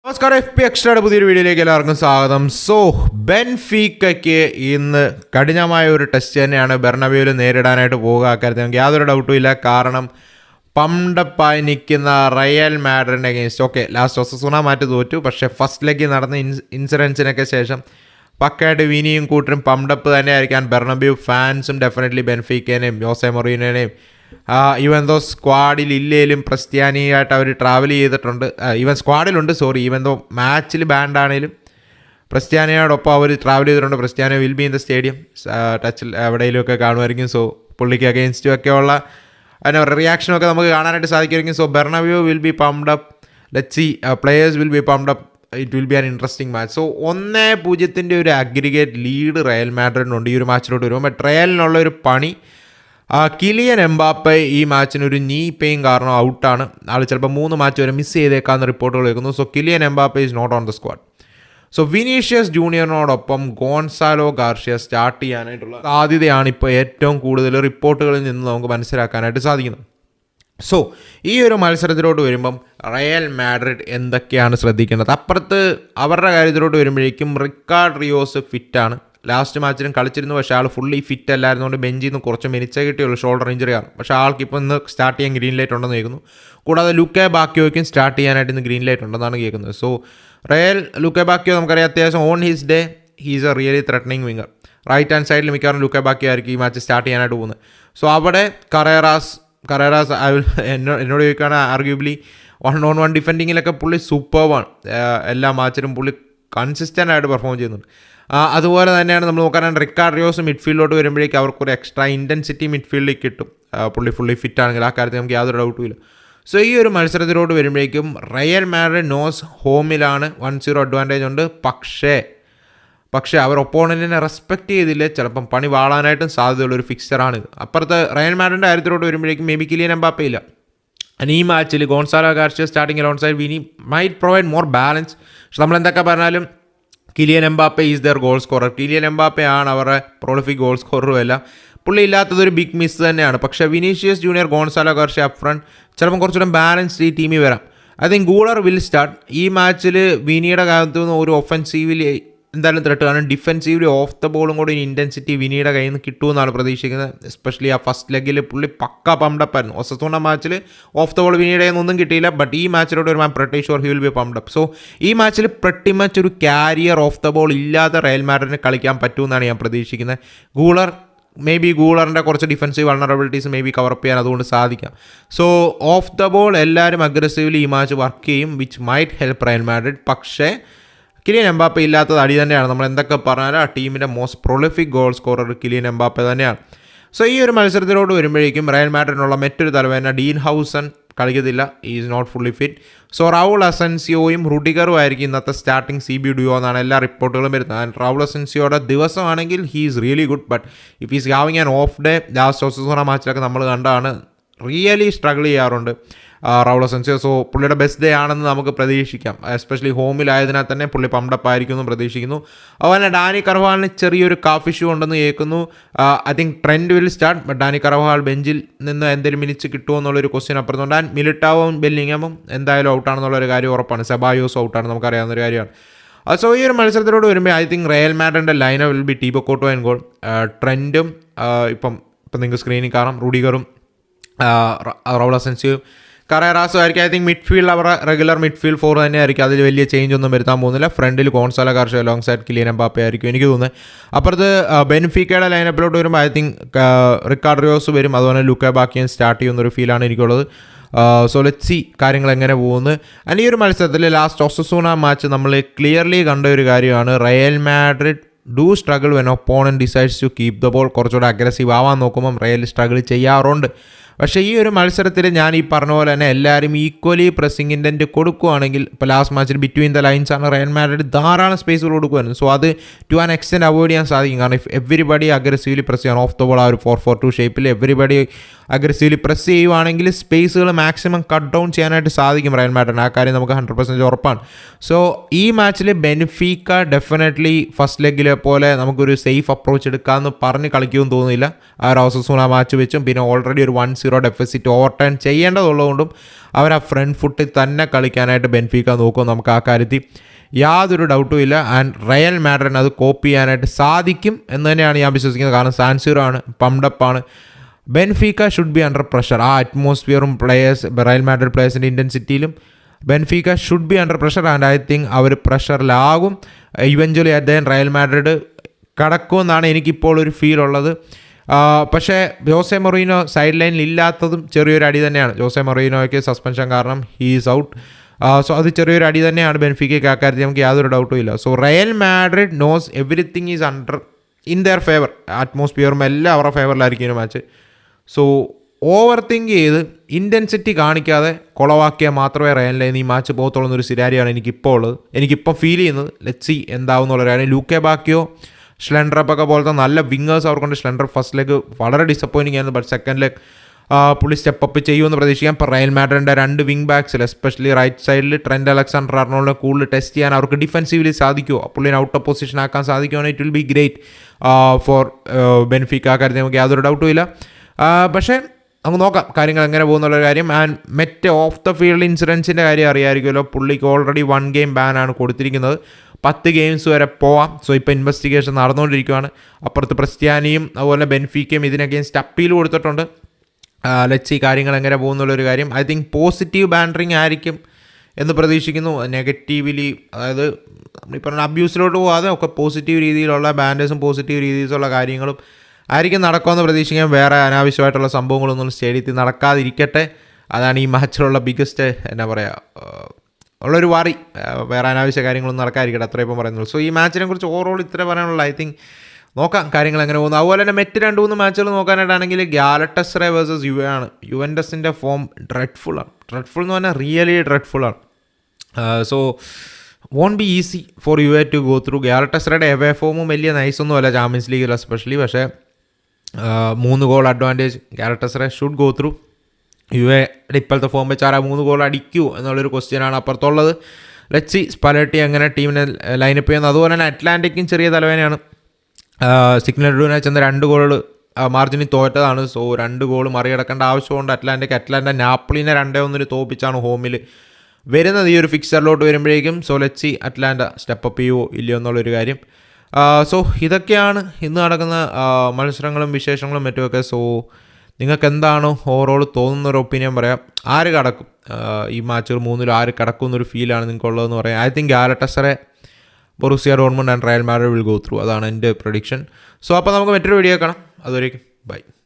നമസ്കാരം. FP എക്സ്ട്രയുടെ പുതിയൊരു വീഡിയോയിലേക്ക് എല്ലാവർക്കും സ്വാഗതം. ബെൻഫീക്കയ്ക്ക് ഇന്ന് കഠിനമായ ഒരു ടെസ്റ്റ് തന്നെയാണ് ബെർണബ്യൂവിൽ നേരിടാനായിട്ട് പോകുക. അക്കാര്യത്തിൽ നമുക്ക് യാതൊരു ഡൗട്ടും ഇല്ല. കാരണം പംഡപ്പായി നിൽക്കുന്ന റയൽ മാഡ്രിഡിൻ്റെ അഗെയിൻസ്റ്റ് ലാസ്റ്റ് ഒസസൂണ മാറ്റ് തോറ്റു. പക്ഷേ ഫസ്റ്റ് ലെഗ് നടന്ന ഇൻസിഡൻസിനൊക്കെ ശേഷം പക്കയായിട്ട് വിനിയും കൂട്ടരും പംഡപ്പ് തന്നെ ആയിരിക്കാൻ ബെർണബ്യൂ ഫാൻസും ഡെഫിനറ്റ്ലി ബെൻഫീക്കേനെയും ജോസെ മൊറീനോനെയും ഈവൻ ദോ സ്ക്വാഡിൽ ഇല്ലേലും ക്രിസ്ത്യാനിയായിട്ട് അവർ ട്രാവൽ ചെയ്തിട്ടുണ്ട്. ഈവൻ സ്ക്വാഡിലുണ്ട്, ഈവൻ ദോ മാച്ചിൽ ബാൻഡ് ആണെങ്കിലും ക്രിസ്ത്യാനിയോടൊപ്പം അവർ ട്രാവൽ ചെയ്തിട്ടുണ്ട്. Cristiano will be in the stadium, ടച്ചിൽ എവിടെയെങ്കിലുമൊക്കെ കാണുമായിരിക്കും. പുള്ളിക്ക് അഗെയിൻസ്റ്റും ഒക്കെ ഉള്ള റിയാക്ഷനൊക്കെ നമുക്ക് കാണാനായിട്ട് സാധിക്കുമായിരിക്കും. Bernabeu will be pumped up. Let's see players will be pumped up. It will be an interesting match. 1-0 ഒരു അഗ്രിഗേറ്റ് ലീഡ് റയൽ മാഡ്രിഡിനുണ്ട് ഈ ഒരു മാച്ചിലോട്ട് വരുമ്പോൾ. ബട്ട് റയലിനുള്ള ഒരു പണി, കിലിയൻ എംബാപ്പെ ഈ മാച്ചിനൊരു നീ പെയിൻ കാരണം ഔട്ടാണ്. ആൾ ചിലപ്പോൾ 3 മാച്ച് വരെ മിസ് ചെയ്തേക്കാവുന്ന റിപ്പോർട്ടുകൾ കേൾക്കുന്നു. Kylian Mbappe is not on the squad. Vinicius ജൂനിയറിനോടൊപ്പം ഗോൺസാലോ ഗാർഷ്യ സ്റ്റാർട്ട് ചെയ്യാനായിട്ടുള്ള സാധ്യതയാണ് ഇപ്പോൾ ഏറ്റവും കൂടുതൽ റിപ്പോർട്ടുകളിൽ നിന്ന് നമുക്ക് മനസ്സിലാക്കാനായിട്ട് സാധിക്കുന്നത്. ഈ ഒരു മത്സരത്തിലോട്ട് വരുമ്പം റയൽ മാഡ്രിഡ് എന്തൊക്കെയാണ് ശ്രദ്ധിക്കേണ്ടത്? അപ്പുറത്ത് അവരുടെ കാര്യത്തിലോട്ട് വരുമ്പോഴേക്കും റിക്കാർഡ് റിയോസ് ഫിറ്റാണ്. ലാസ്റ്റ് മാച്ചിലും കളിച്ചിരുന്നു, പക്ഷേ ആൾ ഫുള്ളി ഫിറ്റ് അല്ലായിരുന്നുകൊണ്ട് ബെഞ്ചിൽ നിന്ന് കുറച്ച് മിനിറ്റ്സേ കിട്ടിയുള്ളൂ. ഷോൾഡർ ഇഞ്ചറിയാണ്. പക്ഷേ ആൾക്ക് ഇപ്പോൾ ഇന്ന് സ്റ്റാർട്ട് ചെയ്യാൻ ഗ്രീൻ ലൈറ്റ് ഉണ്ടെന്ന് കേൾക്കുന്നു. കൂടാതെ ലുക്കെ ബാക്കിയോയ്ക്കും സ്റ്റാർട്ട് ചെയ്യാനായിട്ട് ഇന്ന് ഗ്രീൻ ലൈറ്റ് ഉണ്ടെന്നാണ് കേൾക്കുന്നത്. റയൽ ലുക്കെ ബാക്കിയോ നമുക്കറിയാം അത്യാവശ്യം on his day he's a really threatening winger. Right hand സൈഡിൽ മിക്കവാറും ലുക്കെ ബാക്കിയോ ആയിരിക്കും ഈ മാച്ച് സ്റ്റാർട്ട് ചെയ്യാനായിട്ട് പോകുന്നത്. അവിടെ കറേറാസ് എന്നോട് ചോദിക്കുകയാണ്, ആർഗ്യൂബ്ലി 1-on-1 ഡിഫെൻഡിങ്ങിലൊക്കെ പുള്ളി സൂപ്പർവാണ്. എല്ലാ മാച്ചിലും പുള്ളി കൺസിസ്റ്റൻ്റ് ആയിട്ട് പെർഫോം ചെയ്യുന്നുണ്ട്. അതുപോലെ തന്നെയാണ് നമ്മൾ നോക്കാനാണ് റിക്കാർഡ് റിയോസ് മിഡ്ഫീൽഡിലോട്ട് വരുമ്പോഴേക്കും അവർക്കൊരു എക്സ്ട്രാ ഇൻറ്റൻസിറ്റി മിഡ്ഫീൽഡിൽ കിട്ടും. പുള്ളി ഫുള്ളി ഫിറ്റ് ആണെങ്കിൽ ആ കാര്യത്തിൽ നമുക്ക് യാതൊരു ഡൗട്ടും ഇല്ല. ഈ ഒരു മത്സരത്തിലോട്ട് വരുമ്പോഴേക്കും റയൽ മാഡ്രിഡ് നോസ് ഹോമിലാണ് 1-0 അഡ്വാൻറ്റേജ് ഉണ്ട്. പക്ഷേ അവർ ഒപ്പോണൻറ്റിനെ റെസ്പെക്റ്റ് ചെയ്തില്ലേ ചിലപ്പം പണി വാളാനായിട്ടും സാധ്യതയുള്ളൊരു ഫിക്സറാണിത്. അപ്പുറത്ത് റയൽ മാഡ്രിഡിൻ്റെ കാര്യത്തിലോട്ട് വരുമ്പോഴേക്കും മേ ബി കിലിയൻ എംബാപ്പെ ഇല്ല. ഈ മാച്ചിൽ Gonzalo Garcia starting alongside Vini might provide more balance. പക്ഷെ നമ്മൾ എന്തൊക്കെ പറഞ്ഞാലും Kylian Mbappe is their goal scorer. Kylian Mbappe ആണ് അവരുടെ പ്രൊളിഫിക് ഗോൾ സ്കോററും എല്ലാം. പുള്ളി ഇല്ലാത്തതൊരു ബിഗ് മിസ് തന്നെയാണ്. പക്ഷേ Vinicius junior, Gonzalo Garcia up front ചിലപ്പം കുറച്ചുകൂടെ ബാലൻസ്ഡ് ഈ ടീമിൽ വരാം. I think Guler will start. ഈ മാച്ചിൽ വിനിയുടെ കാലത്തു നിന്ന് ഒരു ഒഫൻസീവിൽ എന്തായാലും ത്രെട്ട് കാണും. ഡിഫെൻസീവ്ലി ഓഫ് ദ ബോളും കൂടി ഇൻറ്റൻസിറ്റി വിനിയുടെ കയ്യിൽ നിന്ന് കിട്ടുമെന്നാണ് പ്രതീക്ഷിക്കുന്നത്. എസ്പെഷ്യലി ആ ഫസ്റ്റ് ലെഗിൽ പുള്ളി പക്ക പംഡപ്പായിരുന്നു. ഒസസൂണ മാച്ചിൽ ഓഫ് ദ ബോൾ വിനിയുടെ കയ്യിൽ നിന്നൊന്നും കിട്ടിയില്ല. ബട്ട് ഈ മാച്ചിലോട്ട് വരുമ്പോൾ pretty sure he will be pumped up. ഈ മാച്ചിൽ പ്രട്ടി മച്ച് ഒരു ക്യാരിയർ ഓഫ് ദ ബോൾ ഇല്ലാതെ റയൽ മാഡ്രിഡിന് കളിക്കാൻ പറ്റുമെന്നാണ് ഞാൻ പ്രതീക്ഷിക്കുന്നത്. ഗൂളറിൻ്റെ കുറച്ച് defensive vulnerabilities may be cover up ചെയ്യാൻ അതുകൊണ്ട് സാധിക്കാം. ഓഫ് ദ ബോൾ എല്ലാവരും അഗ്രസീവ്ലി ഈ മാച്ച് വർക്ക് ചെയ്യും, which might help Real Madrid. പക്ഷേ കിലിയൻ എംബാപ്പെ ഇല്ലാത്തത് അടി തന്നെയാണ്. നമ്മൾ എന്തൊക്കെ പറഞ്ഞാലും ആ ടീമിൻ്റെ most prolific goal scorer Kylian Mbappe തന്നെയാണ്. ഈ ഒരു മത്സരത്തിലോട്ട് വരുമ്പോഴേക്കും റയൽ മാഡ്രിഡിനുള്ള മറ്റൊരു തലവേദന ഡീൻ ഹൗസൻ കളിക്കത്തില്ല. Is not fully fit. Raul അസൻസിയോയും റുഡിഗറും ആയിരിക്കും ഇന്നത്തെ സ്റ്റാർട്ടിംഗ് CB ഡുയോ എന്നാണ് എല്ലാ റിപ്പോർട്ടുകളും വരുന്നത്. ആൻഡ് റൗൾ അസൻസിയോയുടെ ദിവസമാണെങ്കിൽ he is really good. But if is having an off day, last Osasuna മാച്ചിലൊക്കെ നമ്മൾ കണ്ടാണ് റിയലി സ്ട്രഗിൾ ചെയ്യാറുണ്ട് റൗൾ അസൻസിയോ. പുള്ളിയുടെ ബെസ്റ്റ് ഡേ ആണെന്ന് നമുക്ക് പ്രതീക്ഷിക്കാം. എസ്പെഷ്യലി ഹോമിലായതിനാൽ തന്നെ പുള്ളി പംഡപ്പ് ആയിരിക്കും എന്ന് പ്രതീക്ഷിക്കുന്നു. അതുപോലെ ഡാനി കർവാളിന് ചെറിയൊരു കാഫ് ഇഷ്യൂ ഉണ്ടെന്ന് കേൾക്കുന്നു. I think Trent will start. But Dani Carvajal ബെഞ്ചിൽ നിന്ന് എന്തെങ്കിലും മിനിറ്റ്സ് കിട്ടുമോ എന്നുള്ളൊരു ക്വസ്റ്റ്യൻ അപ്പുറത്തുണ്ട്. ആൻഡ് മിലിറ്റാവും ബെല്ലിങ്ങമും എന്തായാലും ഔട്ടാണെന്നുള്ളൊരു കാര്യം ഉറപ്പാണ്. സെബായോസ് ഔട്ടാണ്, നമുക്കറിയാവുന്നൊരു കാര്യമാണ്. ഈ ഒരു മത്സരത്തിലോട് വരുമ്പോൾ ഐ തിങ്ക് റയൽ മാഡ്രിഡിൻ്റെ lineup will be Thibaut Courtois and goal. ട്രെൻഡും ഇപ്പം നിങ്ങൾക്ക് സ്ക്രീനിൽ കാണാം, റുഡിഗറും റൗൾ അസൻസിയോയും കറേറാസും ആയിരിക്കും. ഐ തിങ്ക് മിഡ്ഫീൽഡ് അവരുടെ റെഗുലർ മിഡ്ഫീൽഡ് 4 തന്നെ ആയിരിക്കും. അതിൽ വലിയ ചേഞ്ച് ഒന്നും വരുത്താൻ പോകുന്നില്ല. ഫ്രണ്ടിൽ Gonzalo Garcia long side Kylian Mbappe ആയിരിക്കും എനിക്ക് തോന്നുന്നത്. അപ്പുറത്ത് ബെൻഫീക്കയുടെ ലൈനപ്പിലോട്ട് വരുമ്പോൾ ഐ തിങ്ക് റിക്കാർഡ് റിയോസ് വരും. അതുപോലെ ലുക്കെ ബാക്കിയൻ സ്റ്റാർട്ട് ചെയ്യുന്നൊരു ഫീലാണ് എനിക്കുള്ളത്. ലെറ്റ്സ് സീ കാര്യങ്ങൾ എങ്ങനെ പോകുന്നു. ഈ ഒരു മത്സരത്തിൽ ലാസ്റ്റ് ഒസസൂണ മാച്ച് നമ്മൾ ക്ലിയർലി കണ്ട ഒരു കാര്യമാണ്. Real Madrid do struggle when opponent decides to keep the ball. കുറച്ചുകൂടെ അഗ്രസീവ് ആവാൻ നോക്കുമ്പം റയൽ സ്ട്രഗിൾ ചെയ്യാറുണ്ട്. പക്ഷേ ഈ ഒരു മത്സരത്തിൽ ഞാൻ ഈ പറഞ്ഞ പോലെ തന്നെ എല്ലാവരും ഈക്വലി പ്രസ്സിംഗ് ഇൻറ്റൻറ്റ് കൊടുക്കുകയാണെങ്കിൽ, ഇപ്പോൾ ലാസ്റ്റ് മാച്ചിൽ ബിറ്റ്വീൻ ദ ലൈൻസ് ആണ് റയൽ മാഡ്രിഡ് ധാരാളം സ്പേസുകൾ കൊടുക്കുമായിരുന്നു. അത് ടു ആൻ എക്സ്റ്റെൻറ്റ് അവോയ്ഡ് ചെയ്യാൻ സാധിക്കും. കാരണം ഇഫ് എവരിബഡി അഗ്രസീവ്ലി പ്രസ് ചെയ്യാൻ ഓഫ് ദ ബോൾ ആ ഒരു 4-4-2 ഷേപ്പിൽ എവരിബഡി അഗ്രസീവ്ലി പ്രസ് ചെയ്യുവാണെങ്കിൽ സ്പേസുകൾ മാക്സിമം കട്ട് ഡൗൺ ചെയ്യാനായിട്ട് സാധിക്കും റയൽ മാഡ്രിഡ്. ആ കാര്യം നമുക്ക് 100% ഉറപ്പാണ്. ഈ മാച്ചിൽ ബെൻഫീക്ക ഡെഫിനറ്റ്ലി ഫസ്റ്റ് ലെഗിലെ പോലെ നമുക്കൊരു സേഫ് അപ്രോച്ച് എടുക്കാമെന്ന് പറഞ്ഞ് കളിക്കുമെന്ന് തോന്നുന്നില്ല. ആ ഒരു ഒസസൂണ മാച്ച് വെച്ചും പിന്നെ ഓൾറെഡി ഒരു 1-0 1-0 ഡെഫിസിറ്റ് ഓവർടേൺ ചെയ്യേണ്ടതുള്ളതുകൊണ്ടും അവർ ആ ഫ്രണ്ട് ഫുട്ടിൽ തന്നെ കളിക്കാനായിട്ട് ബെൻഫീക്ക നോക്കും. നമുക്ക് ആ കാര്യത്തിൽ യാതൊരു ഡൗട്ടും ഇല്ല. ആൻഡ് റയൽ മാഡ്രിഡിന് അത് കോപ്പി ചെയ്യാനായിട്ട് സാധിക്കും എന്ന് തന്നെയാണ് ഞാൻ വിശ്വസിക്കുന്നത്. കാരണം സാൻ സീറോ ആണ്, പംഡപ്പാണ്. Benfica should be under pressure. ആ അറ്റ്മോസ്ഫിയറും റയൽ മാഡ്രിഡ് പ്ലേയേഴ്സിൻ്റെ ഇൻറ്റൻസിറ്റിയിലും Benfica should be under pressure. And I think അവർ പ്രഷറിലാകും. ഇവഞ്ച്വലി അദ്ദേഹം റയൽ മാഡ്രിഡ് കടക്കുമെന്നാണ് എനിക്കിപ്പോൾ ഒരു ഫീൽ ഉള്ളത്. പക്ഷേ ജോസെ മൊറീനോ സൈഡ് ലൈനിൽ ഇല്ലാത്തതും ചെറിയൊരു അടി തന്നെയാണ്. ജോസെ മൊറീനോയ്ക്ക് സസ്പെൻഷൻ കാരണം ഹീ ഈസ് ഔട്ട്. സോ അത് ചെറിയൊരു അടി തന്നെയാണ് ബെൻഫീക്കയ്ക്ക്. ആ കാര്യത്തിൽ നമുക്ക് യാതൊരു ഡൗട്ടും ഇല്ല. So Real Madrid knows everything is under in their favour. അറ്റ്മോസ്ഫിയറും എല്ലാം അവരുടെ ഫേവറിലായിരിക്കും ഒരു മാച്ച്. സോ ഓവർ തിങ്ക് ചെയ്ത് ഇൻറ്റൻസിറ്റി കാണിക്കാതെ കുളവാക്കിയാൽ മാത്രമേ റയലിൻ്റെ ഈ മാച്ച് പോകത്തുള്ളൂ എന്നൊരു സിനാരിയാണ് എനിക്കിപ്പോൾ ഉള്ളത്. എനിക്കിപ്പോൾ ഫീൽ ചെയ്യുന്നത്. ലെറ്റ്സ് സീ എന്താവും എന്നുള്ള കാര്യം. ലൂക്കെ ബാക്കിയോ ഷ്ലെൻഡ്രപ്പൊക്കെ പോലത്തെ നല്ല വിങ്ങേഴ്സ് അവർക്കുണ്ട്. ഷ്ലെൻഡർ ഫസ്റ്റ് ലെഗ് വളരെ ഡിസപ്പോയിൻറ്റിംഗ് ആയിരുന്നു. ബട്ട് സെക്കൻഡ് ലെഗ് പുള്ളി സ്റ്റെപ്പ് ചെയ്യുമെന്ന് പ്രതീക്ഷിക്കാം. ഇപ്പോൾ റയൽ മാഡ്രിഡിൻ്റെ 2 വിങ് ബാക്സിൽ എസ്പെഷ്യലി റൈറ്റ് സൈഡിൽ ട്രെൻഡ് അലക്സാണ്ടർ അർണോൾഡിനെ കൂടുതൽ ടെസ്റ്റ് ചെയ്യാൻ അവർക്ക് ഡിഫെൻസീവ്ലി സാധിക്കുമോ, പുള്ളിനെ ഔട്ട് ഓഫ് പൊസിഷൻ ആക്കാൻ സാധിക്കുമോ, it will B great four Benfica. ആ കാര്യത്തിൽ നമുക്ക് യാതൊരു ഡൗട്ടും ഇല്ല. പക്ഷേ നമുക്ക് നോക്കാം കാര്യങ്ങൾ എങ്ങനെ പോകുന്നുള്ളൊരു കാര്യം. ആൻഡ് മറ്റ് ഓഫ് ദ ഫീൽഡ് ഇൻസിഡൻസിൻ്റെ കാര്യം അറിയാമായിരിക്കുമല്ലോ. പുള്ളിക്ക് ഓൾറെഡി 1 ഗെയിം ബാനാണ് കൊടുത്തിരിക്കുന്നത്. 10 ഗെയിംസ് വരെ പോവാം. സോ ഇപ്പോൾ ഇൻവെസ്റ്റിഗേഷൻ നടന്നുകൊണ്ടിരിക്കുകയാണ്. അപ്പുറത്ത് ക്രിസ്ത്യാനിയും അതുപോലെ ബെൻഫീക്കയും ഇതിന് അഗെയിൻസ്റ്റ് അപ്പീൽ കൊടുത്തിട്ടുണ്ട്. ലെറ്റ്സ് ഈ കാര്യങ്ങൾ എങ്ങനെ പോകുന്നുള്ളൊരു കാര്യം. ഐ തിങ്ക് പോസിറ്റീവ് ബാൻഡറിങ് ആയിരിക്കും എന്ന് പ്രതീക്ഷിക്കുന്നു. നെഗറ്റീവ്ലി, അതായത് നമ്മളിപ്പോൾ പറഞ്ഞ അബ്യൂസിലോട്ട് പോകാതെ ഒക്കെ പോസിറ്റീവ് രീതിയിലുള്ള ബാൻഡേഴ്സും പോസിറ്റീവ് രീതിയിലുള്ള കാര്യങ്ങളും ആയിരിക്കും നടക്കുമെന്ന് പ്രതീക്ഷിക്കാൻ. വേറെ അനാവശ്യമായിട്ടുള്ള സംഭവങ്ങളൊന്നും സ്റ്റേഡിയത്തിൽ നടക്കാതിരിക്കട്ടെ. അതാണ് ഈ മാച്ചിലുള്ള ബിഗ്ഗസ്റ്റ് എന്താ പറയുക ഉള്ളൊരു വറി. വേറെ അനാവശ്യ കാര്യങ്ങളൊന്നും നടക്കാതിരിക്കട്ടെ, അത്രയും ഇപ്പം പറയുന്നുള്ളൂ. സോ ഈ മാച്ചിനെ കുറിച്ച് ഓവറോൾ ഇത്ര പറയാനുള്ള. ഐ തിങ്ക് നോക്കാം കാര്യങ്ങൾ എങ്ങനെ പോകുന്നു. അതുപോലെ തന്നെ മറ്റ് 2-3 മാച്ചുകൾ നോക്കാനായിട്ടാണെങ്കിൽ ഗാലറ്റസ്റേ വേഴ്സസ് യുവെ ആണ്. യുവൻറ്റസിൻ്റെ ഫോം ഡ്രെഡ്ഫുള്ളാണ്. ഡ്രെഡ്ഫുൾ എന്ന് പറഞ്ഞാൽ റിയലി ഡ്രെഡ്ഫുള്ളാണ്. So won't be easy for Juve to go through. ഗാലറ്റസ്റേയുടെ എവേ ഫോമും വലിയ നൈസൊന്നും അല്ല ചാമ്പ്യൻസ് ലീഗിൽ എസ്പെഷ്യലി. പക്ഷേ 3 goal advantage Galatasaray should go through. യുവെയുടെ ഇപ്പോഴത്തെ ഫോം വെച്ച് 3 ഗോൾ അടിക്കൂ എന്നുള്ളൊരു ക്വസ്റ്റ്യനാണ് അപ്പുറത്തുള്ളത്. ലെറ്റ്സ് സീ സ്പലെറ്റി എങ്ങനെ ടീമിനെ ലൈനപ്പ് ചെയ്യുന്നത്. അതുപോലെ തന്നെ അറ്റ്ലാന്റിക്കും ചെറിയ തലവേനയാണ്. സിഗ്നൽ ഇഡുവിനെ ചെന്ന് 2 ഗോൾ മാർജിനിൽ തോറ്റതാണ്. സോ 2 ഗോൾ മറികടക്കേണ്ട ആവശ്യമുണ്ട് അറ്റ്ലാന്റ നാപ്പിളിനെ 2-1 തോപ്പിച്ചാണ് ഹോമിൽ വരുന്നത് ഈ ഒരു ഫിക്സറിലോട്ട് വരുമ്പോഴേക്കും. So let's see Atalanta step up ചെയ്യുമോ ഇല്ലയോ എന്നുള്ളൊരു കാര്യം. സോ ഇതൊക്കെയാണ് ഇന്ന് നടക്കുന്ന മത്സരങ്ങളും വിശേഷങ്ങളും മറ്റുമൊക്കെ. സോ നിങ്ങൾക്ക് എന്താണോ ഓവറോൾ തോന്നുന്നൊരു ഒപ്പീനിയൻ പറയാം. ആര് കടക്കും ഈ മാച്ചുകൾ 3-ൽ ആര് കടക്കും എന്നൊരു ഫീലാണ് നിങ്ങൾക്കുള്ളതെന്ന് പറയാം. I think Galatasaray, Borussia Dortmund and Real Madrid will go through. അതാണ് എൻ്റെ പ്രഡിക്ഷൻ. സോ അപ്പോൾ നമുക്ക് മറ്റൊരു വീഡിയോ കാണാം. അതുവരേക്കും ബൈ.